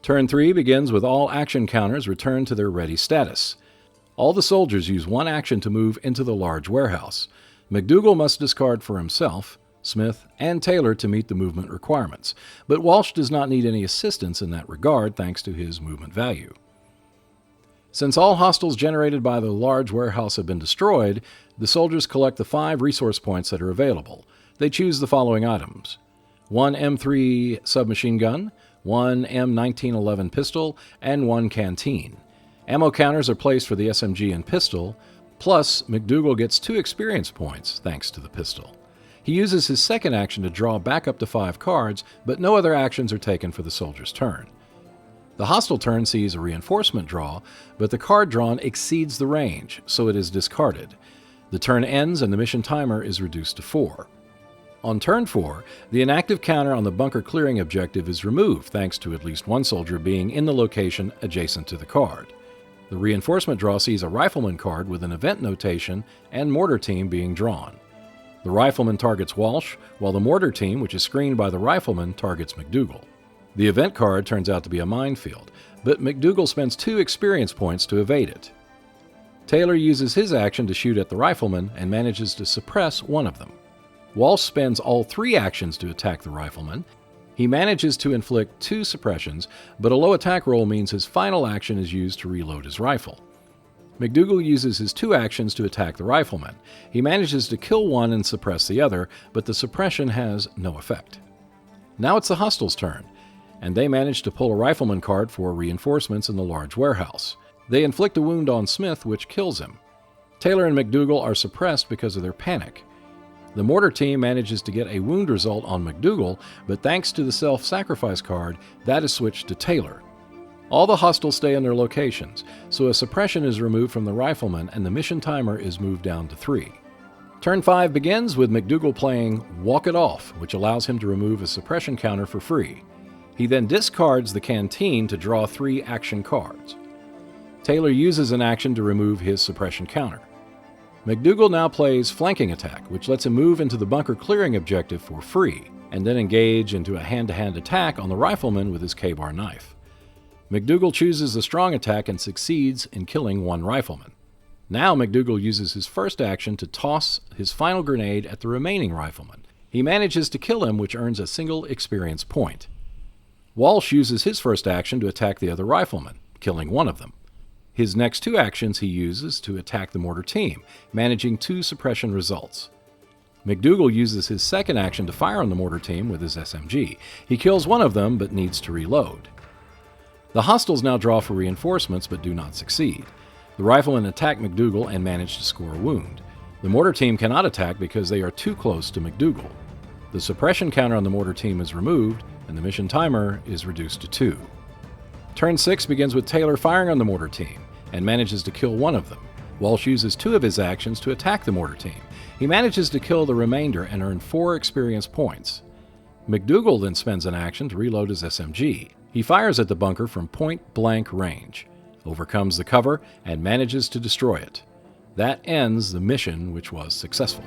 Turn 3 begins with all action counters returned to their ready status. All the soldiers use one action to move into the large warehouse. McDougal must discard for himself, Smith, and Taylor to meet the movement requirements, but Walsh does not need any assistance in that regard thanks to his movement value. Since all hostiles generated by the large warehouse have been destroyed, the soldiers collect the 5 resource points that are available. They choose the following items: 1 M3 submachine gun, 1 M1911 pistol, and 1 canteen. Ammo counters are placed for the SMG and pistol, plus McDougal gets 2 experience points thanks to the pistol. He uses his second action to draw back up to 5 cards, but no other actions are taken for the soldier's turn. The hostile turn sees a reinforcement draw, but the card drawn exceeds the range, so it is discarded. The turn ends and the mission timer is reduced to 4. On turn 4, the inactive counter on the bunker clearing objective is removed thanks to at least one soldier being in the location adjacent to the card. The reinforcement draw sees a rifleman card with an event notation and mortar team being drawn. The rifleman targets Walsh, while the mortar team, which is screened by the rifleman, targets McDougal. The event card turns out to be a minefield, but McDougal spends 2 experience points to evade it. Taylor uses his action to shoot at the rifleman and manages to suppress one of them. Walsh spends all 3 actions to attack the rifleman. He manages to inflict 2 suppressions, but a low attack roll means his final action is used to reload his rifle. McDougal uses his 2 actions to attack the rifleman. He manages to kill one and suppress the other, but the suppression has no effect. Now it's the hostiles' turn, and they manage to pull a rifleman card for reinforcements in the large warehouse. They inflict a wound on Smith, which kills him. Taylor and McDougal are suppressed because of their panic. The mortar team manages to get a wound result on McDougal, but thanks to the self-sacrifice card, that is switched to Taylor. All the hostiles stay in their locations, so a suppression is removed from the rifleman and the mission timer is moved down to 3. Turn 5 begins with McDougal playing Walk It Off, which allows him to remove a suppression counter for free. He then discards the canteen to draw 3 action cards. Taylor uses an action to remove his suppression counter. McDougal now plays Flanking Attack, which lets him move into the bunker clearing objective for free, and then engage into a hand-to-hand attack on the rifleman with his K-bar knife. McDougal chooses the strong attack and succeeds in killing 1 rifleman. Now McDougal uses his first action to toss his final grenade at the remaining rifleman. He manages to kill him, which earns a single experience point. Walsh uses his first action to attack the other rifleman, killing 1 of them. His next 2 actions he uses to attack the mortar team, managing 2 suppression results. McDougal uses his second action to fire on the mortar team with his SMG. He kills 1 of them but needs to reload. The hostiles now draw for reinforcements but do not succeed. The riflemen attack McDougal and manage to score a wound. The mortar team cannot attack because they are too close to McDougal. The suppression counter on the mortar team is removed, and the mission timer is reduced to 2. Turn 6 begins with Taylor firing on the mortar team, and manages to kill 1 of them. Walsh uses 2 of his actions to attack the mortar team. He manages to kill the remainder and earn 4 experience points. McDougal then spends an action to reload his SMG. He fires at the bunker from point-blank range, overcomes the cover, and manages to destroy it. That ends the mission, which was successful.